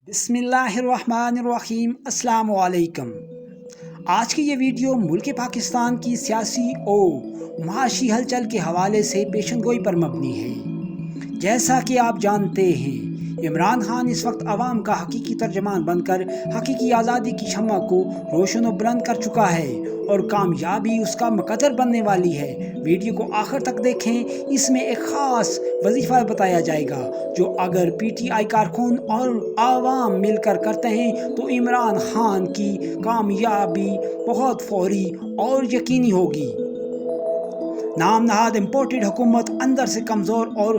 بسم اللہ الرحمن الرحیم۔ السلام علیکم۔ آج کی یہ ویڈیو ملک پاکستان کی سیاسی و معاشی ہلچل کے حوالے سے پیشن گوئی پر مبنی ہے۔ جیسا کہ آپ جانتے ہیں، عمران خان اس وقت عوام کا حقیقی ترجمان بن کر حقیقی آزادی کی شمع کو روشن و بلند کر چکا ہے اور کامیابی اس کا مقدر بننے والی ہے۔ ویڈیو کو آخر تک دیکھیں، اس میں ایک خاص وظیفہ بتایا جائے گا جو اگر پی ٹی آئی کارکن اور عوام مل کر کرتے ہیں تو عمران خان کی کامیابی بہت فوری اور یقینی ہوگی۔ نام نہاد امپورٹڈ حکومت اندر سے کمزور اور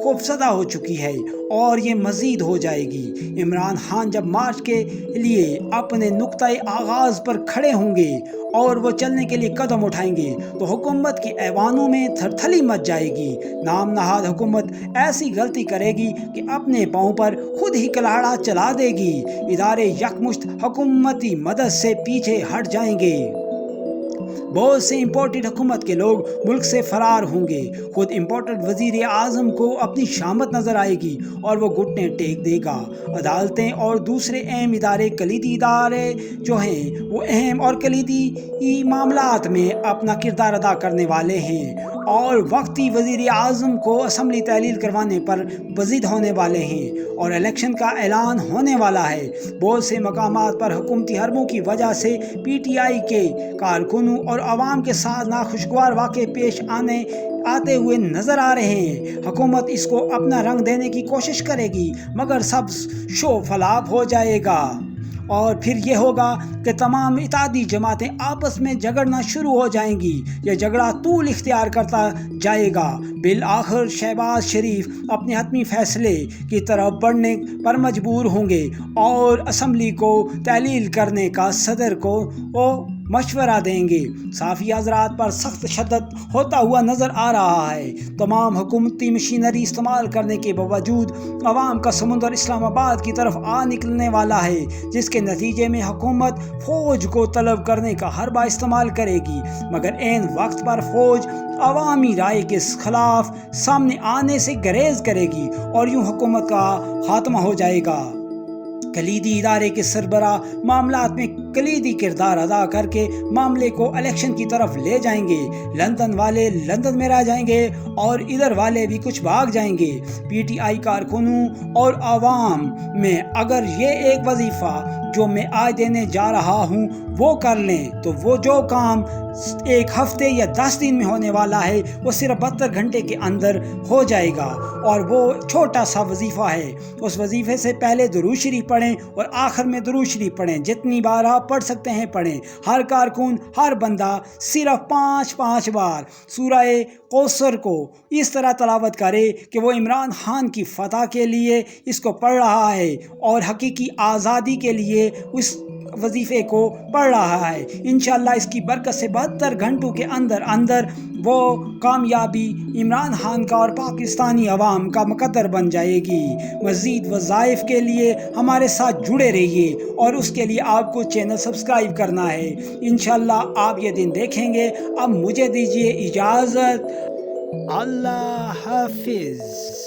خوفزدہ ہو چکی ہے اور یہ مزید ہو جائے گی۔ عمران خان جب مارچ کے لیے اپنے نقطۂ آغاز پر کھڑے ہوں گے اور وہ چلنے کے لیے قدم اٹھائیں گے تو حکومت کے ایوانوں میں تھرتھلی مچ جائے گی۔ نام نہاد حکومت ایسی غلطی کرے گی کہ اپنے پاؤں پر خود ہی کلاڑا چلا دے گی۔ ادارے یکمشت حکومتی مدد سے پیچھے ہٹ جائیں گے۔ بہت سے امپورٹڈ حکومت کے لوگ ملک سے فرار ہوں گے۔ خود امپورٹڈ وزیر اعظم کو اپنی شامت نظر آئے گی اور وہ گھٹنے ٹیک دے گا۔ عدالتیں اور دوسرے اہم ادارے، کلیدی ادارے جو ہیں وہ اہم اور کلیدی معاملات میں اپنا کردار ادا کرنے والے ہیں اور وقتی وزیر اعظم کو اسمبلی تحلیل کروانے پر بزد ہونے والے ہیں اور الیکشن کا اعلان ہونے والا ہے۔ بہت سے مقامات پر حکومتی حربوں کی وجہ سے پی ٹی آئی کے کارکنوں اور عوام کے ساتھ ناخوشگوار واقعے پیش آتے ہوئے نظر آ رہے ہیں۔ حکومت اس کو اپنا رنگ دینے کی کوشش کرے گی مگر سب شو فلاپ ہو جائے گا اور پھر یہ ہوگا کہ تمام اتحادی جماعتیں آپس میں جھگڑنا شروع ہو جائیں گی۔ یہ جھگڑا طول اختیار کرتا جائے گا۔ بالآخر شہباز شریف اپنے حتمی فیصلے کی طرف بڑھنے پر مجبور ہوں گے اور اسمبلی کو تحلیل کرنے کا صدر کو مشورہ دیں گے۔ صحافی حضرات پر سخت تشدد ہوتا ہوا نظر آ رہا ہے۔ تمام حکومتی مشینری استعمال کرنے کے باوجود عوام کا سمندر اسلام آباد کی طرف آ نکلنے والا ہے، جس کے نتیجے میں حکومت فوج کو طلب کرنے کا حربہ استعمال کرے گی مگر عین وقت پر فوج عوامی رائے کے خلاف سامنے آنے سے گریز کرے گی اور یوں حکومت کا خاتمہ ہو جائے گا۔ کلیدی ادارے کے سربراہ معاملات میں کلیدی کردار ادا کر کے معاملے کو الیکشن کی طرف لے جائیں گے۔ لندن والے لندن میں رہ جائیں گے اور ادھر والے بھی کچھ بھاگ جائیں گے۔ پی ٹی آئی کارکنوں اور عوام میں اگر یہ ایک وظیفہ جو میں آج دینے جا رہا ہوں وہ کر لیں تو وہ جو کام ایک ہفتے یا 10 دن میں ہونے والا ہے وہ صرف 72 گھنٹے کے اندر ہو جائے گا اور وہ چھوٹا سا وظیفہ ہے۔ اس وظیفے سے پہلے درود شریف پڑھیں اور آخر میں درود شریف پڑھیں۔ جتنی بار آپ پڑھ سکتے ہیں پڑھیں۔ ہر کارکن، ہر بندہ صرف 5 بار سورہ کوثر کو اس طرح تلاوت کرے کہ وہ عمران خان کی فتح کے لیے اس کو پڑھ رہا ہے اور حقیقی آزادی کے لیے اس وظیفے کو پڑھ رہا ہے۔ انشاءاللہ اس کی برکت سے 72 گھنٹوں کے اندر وہ کامیابی عمران خان کا اور پاکستانی عوام کا مقدر بن جائے گی۔ مزید وظائف کے لیے ہمارے ساتھ جڑے رہیے اور اس کے لیے آپ کو چینل سبسکرائب کرنا ہے۔ انشاءاللہ آپ یہ دن دیکھیں گے۔ اب مجھے دیجیے اجازت۔ اللہ حافظ۔